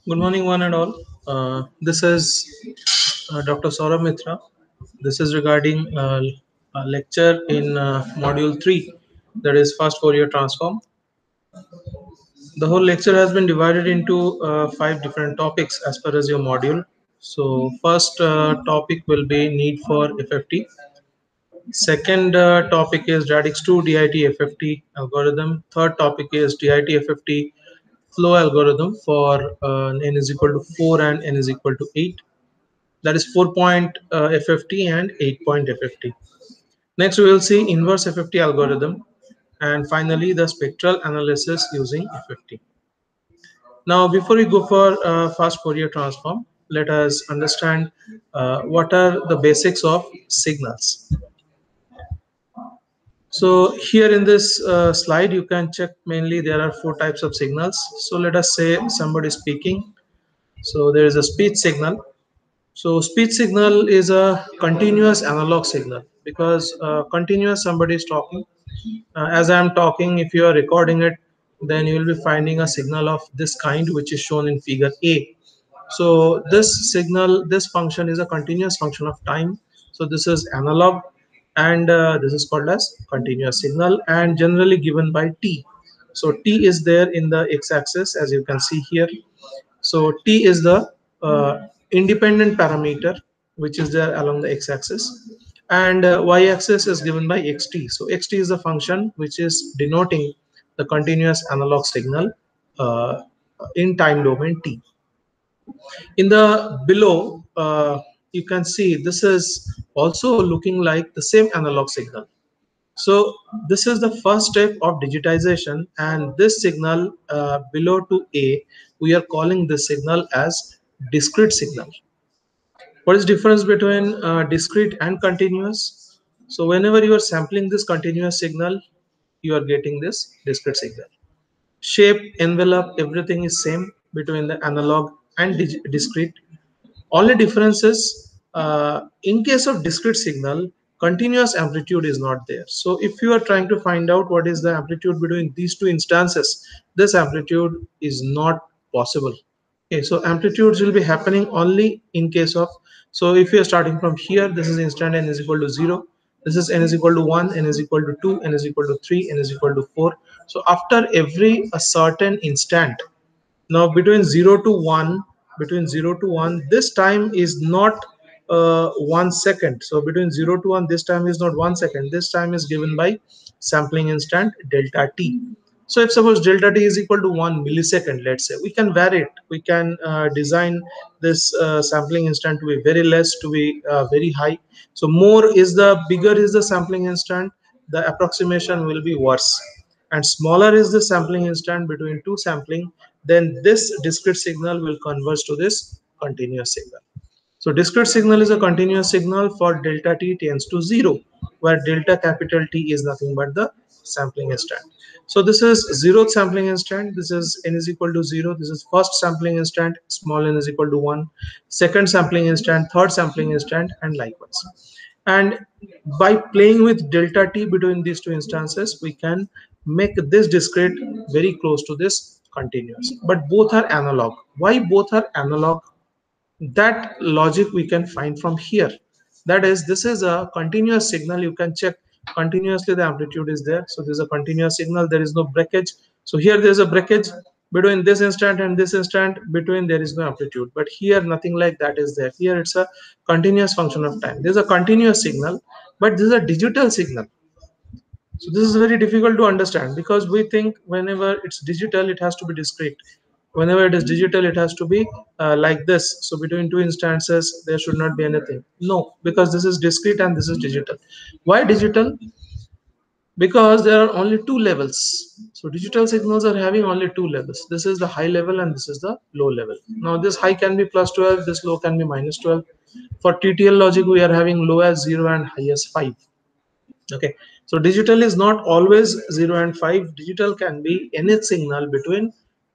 Good morning, one and all. This is Dr. Saurabh Mitra. This is regarding a lecture in module 3, that is fast Fourier transform. The whole lecture has been divided into 5 different topics as per as your module. So, first topic will be need for FFT. Second topic is radix 2 DIT FFT algorithm. Third topic is DIT FFT flow algorithm for n is equal to 4 and n is equal to 8. That is 4-point FFT and 8-point FFT. Next, we will see inverse FFT algorithm, and finally the spectral analysis using FFT. Now, before we go for fast Fourier transform, let us understand what are the basics of signals. So here in this slide, you can check mainly there are 4 types of signals. So let us say somebody is speaking. So there is a speech signal. So speech signal is a continuous analog signal because continuous somebody is talking. As I am talking, if you are recording it, then you will be finding a signal of this kind, which is shown in figure A. So this signal, this function is a continuous function of time. So this is analog, and this is called as continuous signal, and generally given by t. So t is there in the x-axis, as you can see here. So t is the independent parameter which is there along the x-axis, and y-axis is given by xt. So xt is the function which is denoting the continuous analog signal uh, in time domain t. In the below, you can see this is also looking like the same analog signal. So this is the first step of digitization, and this signal below to A, we are calling this signal as discrete signal. What is difference between discrete and continuous? So whenever you are sampling this continuous signal, you are getting this discrete signal. Shape, envelope, everything is same between the analog and discrete. Only difference is in case of discrete signal, continuous amplitude is not there. So if you are trying to find out what is the amplitude between these two instances, this amplitude is not possible. Okay, so amplitudes will be happening only in case of, so if you are starting from here, this is instant n is equal to 0, this is n is equal to 1, n is equal to 2, n is equal to 3, n is equal to 4. So after every a certain instant, now between 0 to 1, between 0 to 1, this time is not 1 second. So between 0 to 1, this time is not 1 second, this time is given by sampling instant delta t. So if suppose delta t is equal to 1 millisecond, let's say, we can vary it, we can design this sampling instant to be very less, to be very high. So more is the bigger is the sampling instant, the approximation will be worse, and smaller is the sampling instant between two sampling, then this discrete signal will converge to this continuous signal. So discrete signal is a continuous signal for delta t tends to 0, where delta capital T is nothing but the sampling instant. So this is 0th sampling instant, this is n is equal to 0, this is first sampling instant, small n is equal to 1, second sampling instant, third sampling instant, and likewise. And by playing with delta t between these two instances, we can make this discrete very close to this continuous. But both are analog. Why both are analog? That logic we can find from here. That is, this is a continuous signal. You can check continuously the amplitude is there. So there's a continuous signal, there is no breakage. So here there's a breakage between this instant and this instant, between there is no amplitude. But here nothing like that is there. Here it's a continuous function of time. There's a continuous signal, but this is a digital signal. So this is very difficult to understand, because we think whenever it's digital, it has to be discrete. Whenever it is digital, it has to be like this. So between two instances, there should not be anything. No, because this is discrete and this is digital. Why digital? Because there are only two levels. So digital signals are having only two levels. This is the high level and this is the low level. Now this high can be plus 12, this low can be minus 12. For TTL logic, we are having low as 0 and high as 5. Okay, so digital is not always 0 and 5. Digital can be any signal between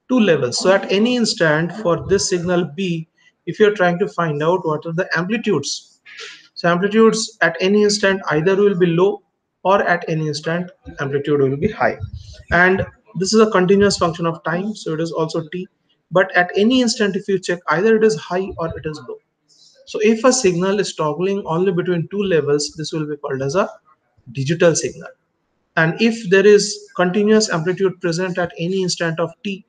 two levels. So at any instant for this signal B, if you're trying to find out what are the amplitudes, so amplitudes at any instant either will be low, or at any instant amplitude will be high. And this is a continuous function of time, so it is also t. but at any instant if you check, either it is high or it is low. So if a signal is toggling only between two levels, this will be called as a digital signal. And if there is continuous amplitude present at any instant of t,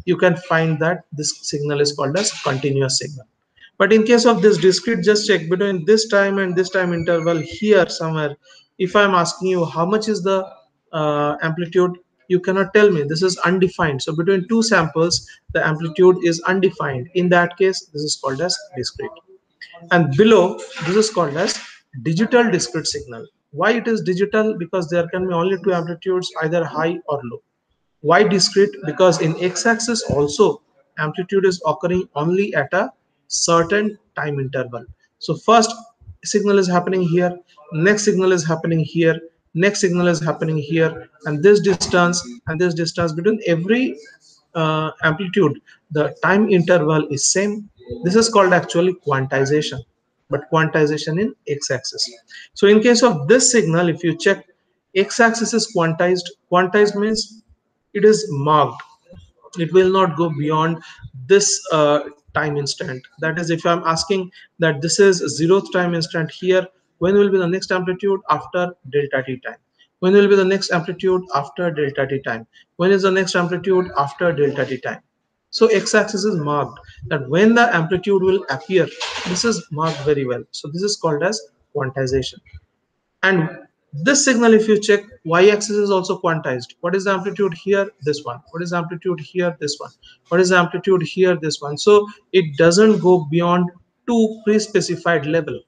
you can find that this signal is called as continuous signal. But in case of this discrete, just check between this time and this time interval here somewhere. If I'm asking you how much is the amplitude, you cannot tell me. This is undefined. So between two samples, the amplitude is undefined. In that case, this is called as discrete. And below, this is called as digital discrete signal. Why it is digital? Because there can be only two amplitudes, either high or low. Why discrete? Because in x-axis also amplitude is occurring only at a certain time interval. So first signal is happening here, next signal is happening here, next signal is happening here, and this distance between every amplitude, the time interval is same. This is called actually quantization, but quantization in x-axis. So in case of this signal, if you check, x-axis is quantized. Quantized means it is marked, it will not go beyond this time instant. That is, if I'm asking that this is zeroth time instant here, when will be the next amplitude? After delta t time. When will be the next amplitude? After delta t time. When is the next amplitude? After delta t time. So x-axis is marked, that when the amplitude will appear, this is marked very well. So this is called as quantization. And this signal, if you check, y-axis is also quantized. What is the amplitude here? This one. What is the amplitude here? This one. What is the amplitude here? This one. So it doesn't go beyond two pre-specified level.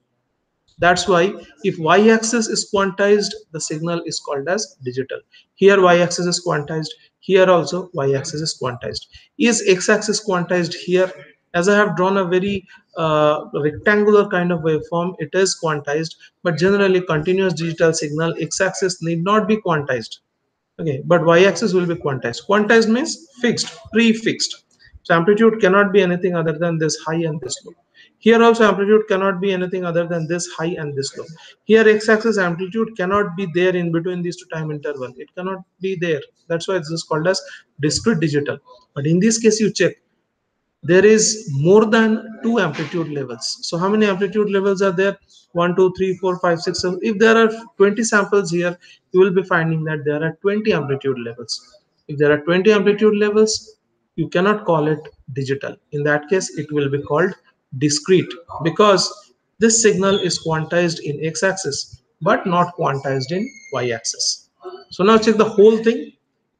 That's why if y-axis is quantized, the signal is called as digital. Here y-axis is quantized. Here also y-axis is quantized. Is x-axis quantized here? As I have drawn a very rectangular kind of waveform, it is quantized. But generally, continuous digital signal, x-axis need not be quantized. Okay, but y-axis will be quantized. Quantized means fixed, prefixed. So amplitude cannot be anything other than this high and this low. Here also amplitude cannot be anything other than this high and this low. Here x-axis amplitude cannot be there in between these two time interval. It cannot be there. That's why this is called as discrete digital. But in this case, you check, there is more than two amplitude levels. So how many amplitude levels are there? 1, 2, 3, 4, 5, 6, 7. If there are 20 samples here, you will be finding that there are 20 amplitude levels. If there are 20 amplitude levels, you cannot call it digital. In that case, it will be called discrete, because this signal is quantized in x-axis but not quantized in y-axis. So now check the whole thing.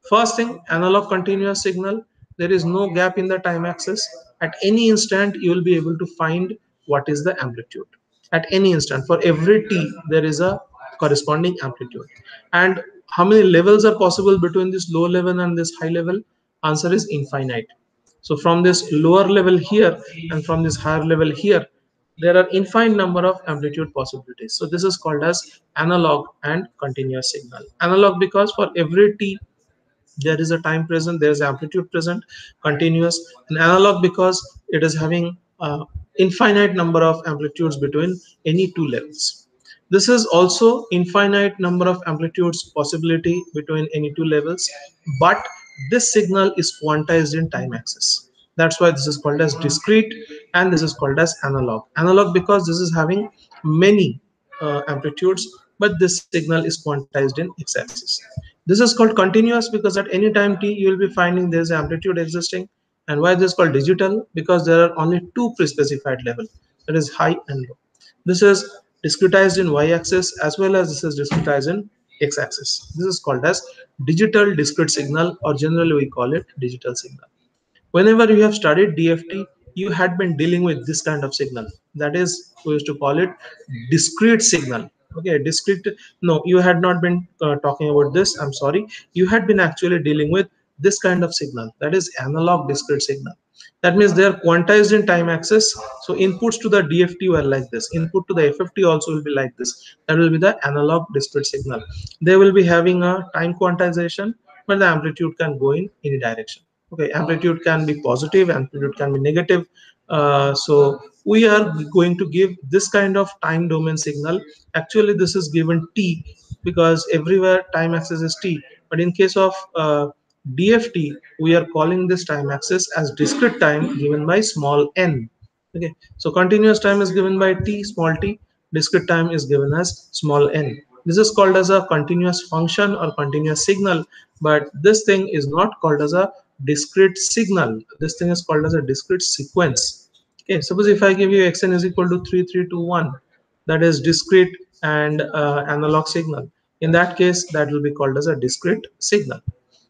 First thing, analog continuous signal. There is no gap in the time axis. At any instant, you will be able to find what is the amplitude. At any instant, for every t, there is a corresponding amplitude. And how many levels are possible between this low level and this high level? Answer is infinite. So from this lower level here and from this higher level here, there are infinite number of amplitude possibilities. So this is called as analog and continuous signal. Analog because for every t there is a time present, there is amplitude present. Continuous and analog because it is having infinite number of amplitudes between any two levels. This is also infinite number of amplitudes possibility between any two levels, but this signal is quantized in time axis. That's why this is called as discrete and this is called as analog. Analog because this is having many amplitudes, but this signal is quantized in x-axis. This is called continuous because at any time t you will be finding there is amplitude existing. And why this is called digital? Because there are only two pre-specified level, that is high and low. This is discretized in y-axis as well as this is discretized in x-axis. This is called as digital discrete signal, or generally we call it digital signal. Whenever you have studied DFT, you had been dealing with this kind of signal. That is, we used to call it discrete signal. Okay, discrete. No, you had not been talking about this. I'm sorry. You had been actually dealing with this kind of signal. That is analog discrete signal. That means they are quantized in time axis. So inputs to the DFT were like this. Input to the FFT also will be like this. That will be the analog discrete signal. They will be having a time quantization, but the amplitude can go in any direction. Okay, amplitude can be positive, amplitude can be negative. So we are going to give this kind of time domain signal. Actually this is given t because everywhere time axis is t, but in case of DFT, we are calling this time axis as discrete time given by small n. Okay, so continuous time is given by t, small t. Discrete time is given as small n. This is called as a continuous function or continuous signal, but this thing is not called as a discrete signal. This thing is called as a discrete sequence. Okay, suppose if I give you xn is equal to 3, 3, 2, 1, that is discrete and analog signal. In that case, that will be called as a discrete signal.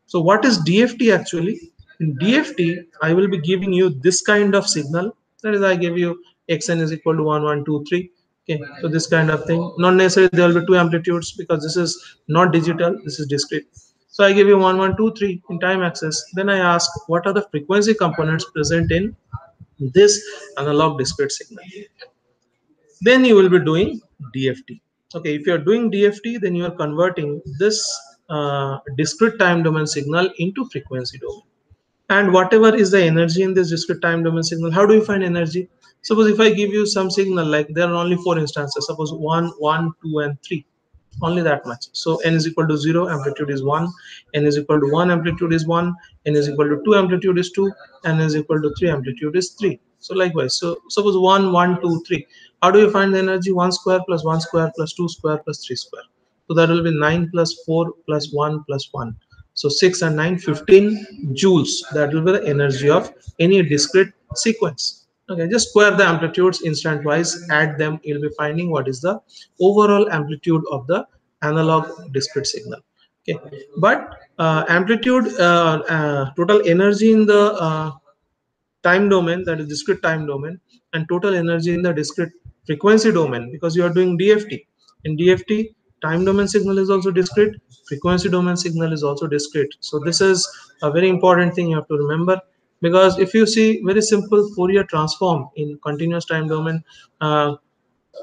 So what is DFT actually? In DFT, I will be giving you this kind of signal. That is, I give you xn is equal to 1, 1, 2, 3. Okay, so this kind of thing. Not necessarily there will be two amplitudes because this is not digital, this is discrete. So I give you 1, 1, 2, 3 in time axis. Then I ask what are the frequency components present in this analog discrete signal. Then you will be doing DFT. Okay, if you are doing DFT, then you are converting this discrete time domain signal into frequency domain. And whatever is the energy in this discrete time domain signal, how do you find energy? Suppose if I give you some signal, like there are only four instances, suppose 1, 1, 2, and 3, only that much. So n is equal to 0, amplitude is 1, n is equal to 1, amplitude is 1, n is equal to 2, amplitude is 2, n is equal to 3, amplitude is 3. So likewise, so suppose 1, 1, 2, 3. How do you find the energy? 1 square plus 1 square plus 2 square plus 3 square. So that will be 9 plus 4 plus 1 plus 1. So 6 and 9, 15 joules. That will be the energy of any discrete sequence. Okay, just square the amplitudes instant wise, add them, you'll be finding what is the overall amplitude of the analog discrete signal. Okay, but amplitude, total energy in the time domain, that is discrete time domain, and total energy in the discrete frequency domain, because you are doing DFT. In DFT, time domain signal is also discrete, frequency domain signal is also discrete. So this is a very important thing you have to remember, because if you see very simple Fourier transform in continuous time domain,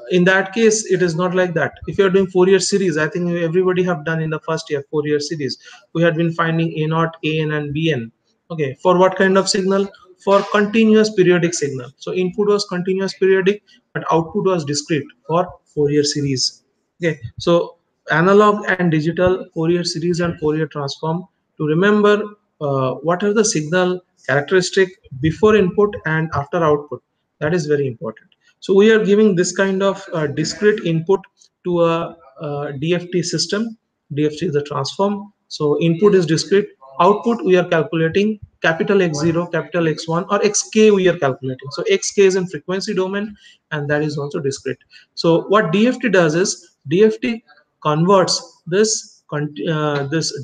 in that case it is not like that. If you are doing Fourier series, I think everybody have done in the first year Fourier series, we had been finding a naught, an, and bn. Okay, for what kind of signal? For continuous periodic signal. So input was continuous periodic, but output was discrete for Fourier series. Okay, so analog and digital Fourier series and Fourier transform, to remember what are the signal characteristic before input and after output, that is very important. So we are giving this kind of discrete input to a DFT system. DFT is the transform. So input is discrete. Output we are calculating capital X0, capital X1, or XK we are calculating. So XK is in frequency domain, and that is also discrete. So what DFT does is DFT converts this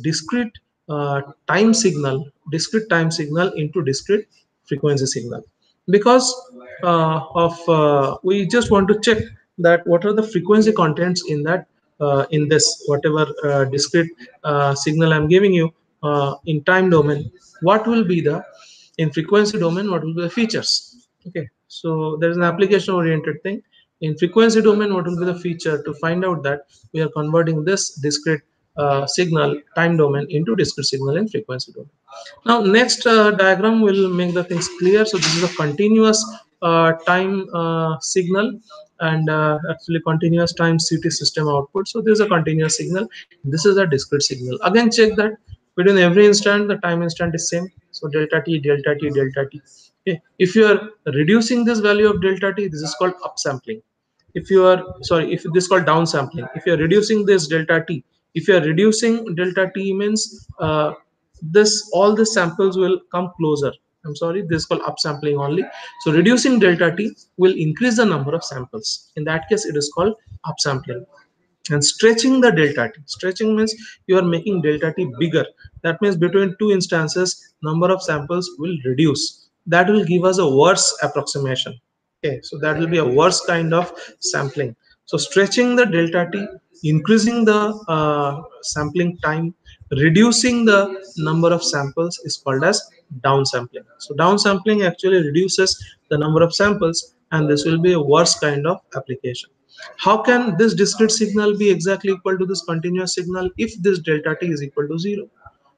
discrete discrete time signal into discrete frequency signal, because we just want to check that what are the frequency contents in that, in this whatever discrete signal I'm giving you in time domain, what will be the, in frequency domain, what will be the features. Okay, so there is an application oriented thing. In frequency domain, what will be the feature, to find out that we are converting this discrete signal time domain into discrete signal in frequency domain. Now next diagram will make the things clear. So this is a continuous time signal, and actually continuous time CT system output. So this is a continuous signal, this is a discrete signal. Again check that between every instant the time instant is same. So delta t, delta t, delta t. Okay, if you are reducing this value of delta t, this is called upsampling. If you are, sorry, if this is called downsampling. If you are reducing this delta t, if you are reducing delta t means this, all the samples will come closer. I'm sorry, this is called upsampling only. So reducing delta t will increase the number of samples. In that case it is called upsampling. And stretching the delta t, stretching means you are making delta t bigger. That means between two instances number of samples will reduce. That will give us a worse approximation. Okay, so that will be a worse kind of sampling. So stretching the delta t, increasing the sampling time, reducing the number of samples is called as downsampling. So downsampling actually reduces the number of samples, and this will be a worse kind of application. How can this discrete signal be exactly equal to this continuous signal if this delta t is equal to 0?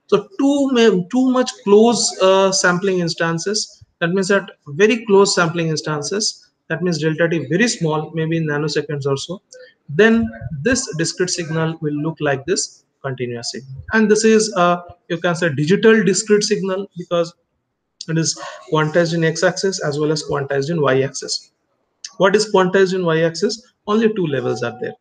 So too much close sampling instances, that means that very close sampling instances, that means delta t very small, maybe in nanoseconds or so, then this discrete signal will look like this continuous signal. And this is you can say digital discrete signal, because it is quantized in x-axis as well as quantized in y-axis. What is quantized in y-axis? Only two levels are there,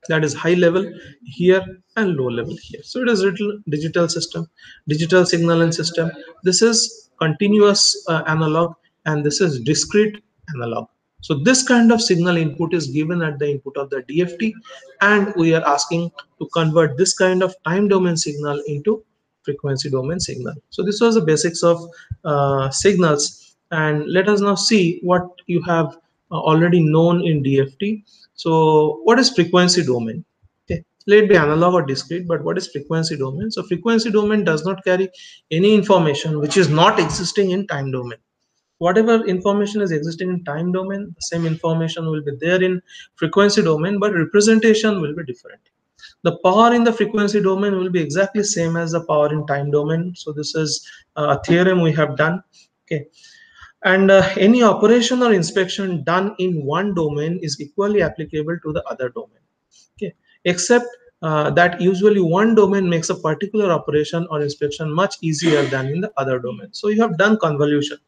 that is high level here and low level here. So it is little digital system, digital signal and system. This is continuous analog, and this is discrete analog. So this kind of signal input is given at the input of the DFT, and we are asking to convert this kind of time domain signal into frequency domain signal. So this was the basics of signals, and let us now see what you have already known in DFT. So what is frequency domain? Okay, let it be analog or discrete, but what is frequency domain? So frequency domain does not carry any information which is not existing in time domain. Whatever information is existing in time domain, the same information will be there in frequency domain, but representation will be different. The power in the frequency domain will be exactly same as the power in time domain. So this is a theorem we have done. Okay, and any operation or inspection done in one domain is equally applicable to the other domain. Okay, except that usually one domain makes a particular operation or inspection much easier than in the other domain. So you have done convolution.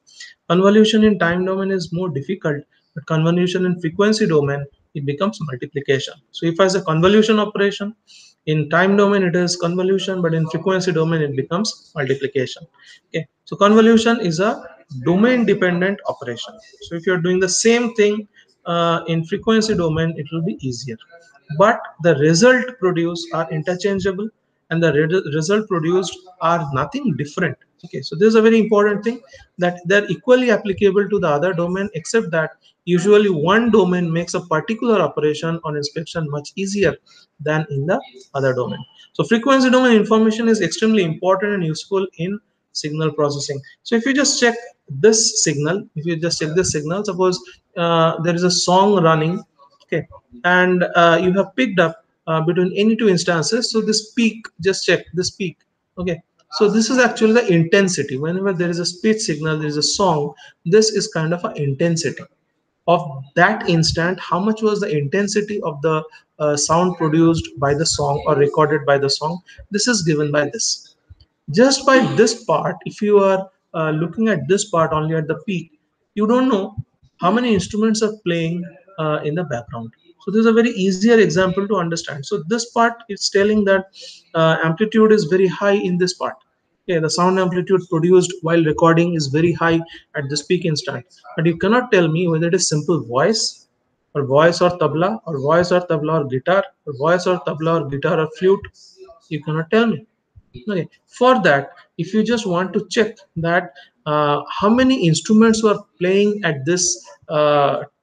Convolution in time domain is more difficult, but convolution in frequency domain, it becomes multiplication. So if I say convolution operation, in time domain it is convolution, but in frequency domain it becomes multiplication. Okay, so convolution is a domain dependent operation. So if you're doing the same thing in frequency domain, it will be easier, but the result produced are interchangeable, and the result produced are nothing different. Okay, so this is a very important thing, that they're equally applicable to the other domain, except that usually one domain makes a particular operation on inspection much easier than in the other domain. So frequency domain information is extremely important and useful in signal processing. So if you just check this signal, if you just check this signal, suppose there is a song running, okay, and you have picked up between any two instances. So this peak, just check this peak. Okay, so this is actually the intensity. Whenever there is a speech signal, there is a song, this is kind of an intensity of that instant. How much was the intensity of the sound produced by the song or recorded by the song? This is given by this. Just by this part, if you are looking at this part only at the peak, you don't know how many instruments are playing in the background. So this is a very easier example to understand. So this part is telling that amplitude is very high in this part. Okay, the sound amplitude produced while recording is very high at this peak instant, but you cannot tell me whether it is simple voice or tabla, or voice or tabla or guitar, or voice or tabla or guitar or flute. You cannot tell me. Okay, for that, if you just want to check that how many instruments were playing at this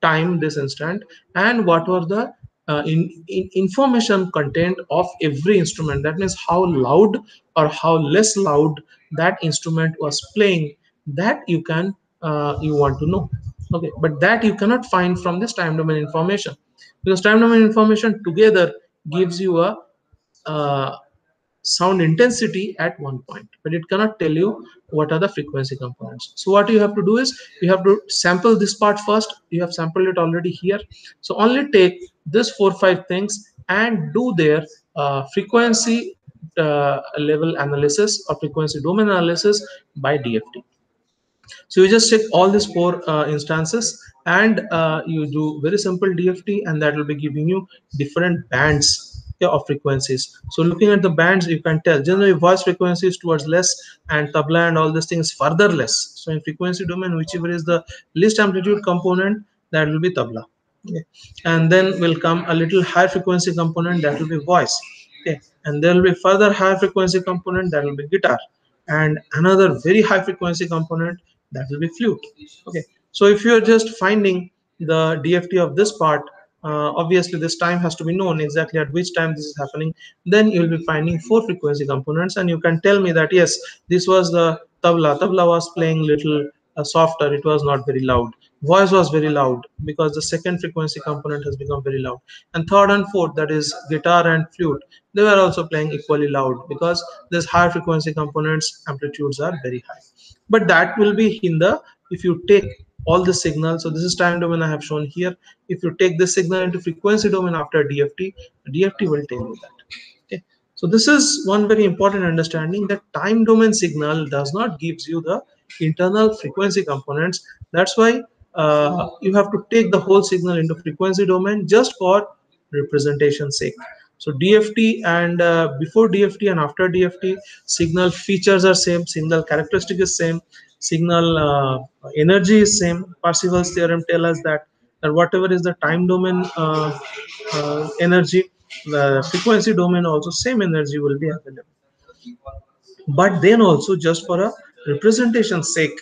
time, this instant, and what were the information content of every instrument, that means how loud or how less loud that instrument was playing, that you can you want to know. Okay, but that you cannot find from this time domain information, because time domain information together gives you a uh, sound intensity at one point, but it cannot tell you what are the frequency components. So what you have to do is, you have to sample this part first. You have sampled it already here, so only take this 4 5 things and do their frequency level analysis or frequency domain analysis by DFT. So you just check all these four instances, and you do very simple DFT, and that will be giving you different bands, okay, of frequencies. So looking at the bands, you can tell generally voice frequency is towards less, and tabla and all these things further less. So in frequency domain, whichever is the least amplitude component, that will be tabla. Okay. And then will come a little higher frequency component, that will be voice. Okay. And there will be further higher frequency component, that will be guitar, and another very high frequency component, that will be flute. Okay, so if you're just finding the DFT of this part, obviously this time has to be known exactly at which time this is happening. Then you'll be finding four frequency components, and you can tell me that yes, this was the tabla was playing little softer, it was not very loud. Voice was very loud because the second frequency component has become very loud, and third and fourth, that is guitar and flute, they were also playing equally loud because this higher frequency components amplitudes are very high. But that will be in the, if you take all the signals, so this is time domain I have shown here. If you take this signal into frequency domain after DFT, DFT will tell you that. Okay, So this is one very important understanding, that time domain signal does not gives you the internal frequency components. That's why you have to take the whole signal into frequency domain just for representation sake. So DFT and before DFT and after DFT, signal features are same, signal characteristic is same, signal energy is same. Parseval's theorem tell us that whatever is the time domain energy, the frequency domain also same energy will be available. But then also, just for a representation sake,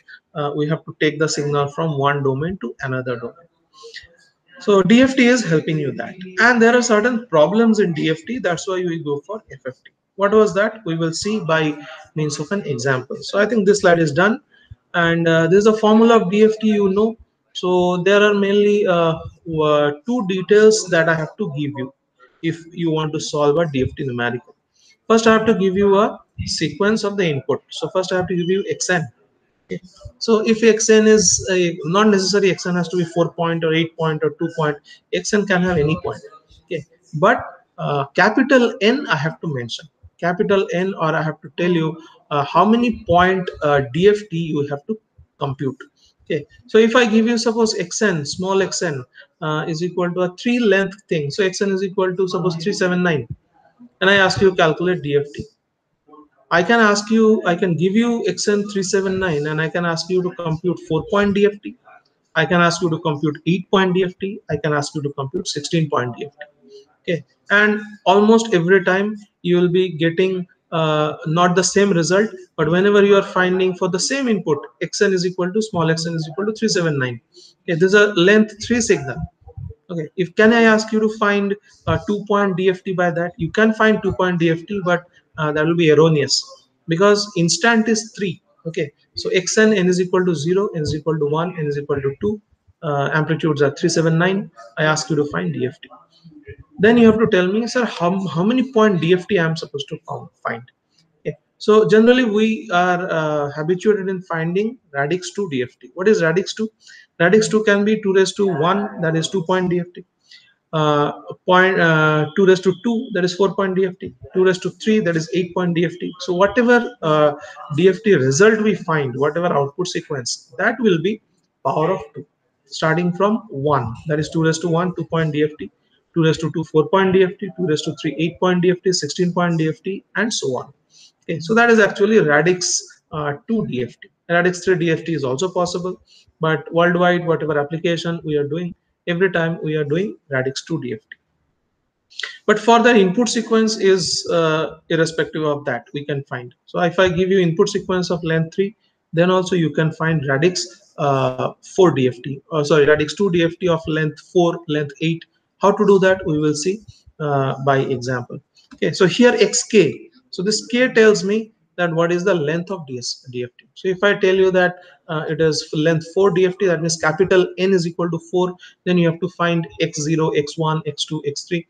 we have to take the signal from one domain to another domain. So DFT is helping you that. And there are certain problems in DFT. That's why we go for FFT. What was that? We will see by means of an example. So I think this slide is done. And this is a formula of DFT, you know. So there are mainly two details that I have to give you if you want to solve a DFT numerical. First, I have to give you a sequence of the input. So first, I have to give you xn. Okay. So if xn is not necessary, xn has to be 4 point or 8 point or 2 point. Xn can have any point. Okay, but capital N I have to mention. Capital N, or I have to tell you how many point DFT you have to compute. Okay, so if I give you suppose xn, small xn is equal to a 3 length thing. So xn is equal to suppose 379, and I ask you to calculate DFT. I can ask you, I can give you XN379 and I can ask you to compute 4-point DFT. I can ask you to compute 8-point DFT. I can ask you to compute 16-point DFT. Okay, and almost every time you will be getting not the same result, but whenever you are finding for the same input, xn is equal to small xn is equal to 379. Okay, this is a length 3 signal. Okay, if can I ask you to find a 2-point DFT by that? You can find 2-point DFT, but that will be erroneous because instant is 3. Okay, so xn n is equal to 0, n is equal to 1, n is equal to 2. Amplitudes are 379. I ask you to find DFT. Then you have to tell me, sir, how many point DFT I am supposed to find. Okay. So generally we are habituated in finding radix 2 DFT. What is radix 2? Radix 2 can be 2 raised to 1, that is 2-point DFT. Point 2 raised to 2, that is 4-point DFT. 2 raised to 3, that is 8-point DFT. So whatever DFT result we find, whatever output sequence, that will be power of 2, starting from 1, that is 2 raised to 1, 2-point DFT. 2 raised to 2, 4-point DFT. 2 raised to 3, 8-point DFT. 16-point DFT, and so on. Okay, so that is actually radix 2 DFT. Radix 3 DFT is also possible, but worldwide, whatever application we are doing, every time we are doing radix 2 DFT. But for the input sequence is irrespective of that, we can find. So if I give you input sequence of length 3, then also you can find radix 4 DFT, or sorry, radix 2 DFT of length 4, length 8. How to do that we will see by example. Okay, so here xk, so this k tells me that what is the length of DFT. So if I tell you that it is length 4 DFT, that means capital N is equal to 4, then you have to find x0, x1, x2, x3.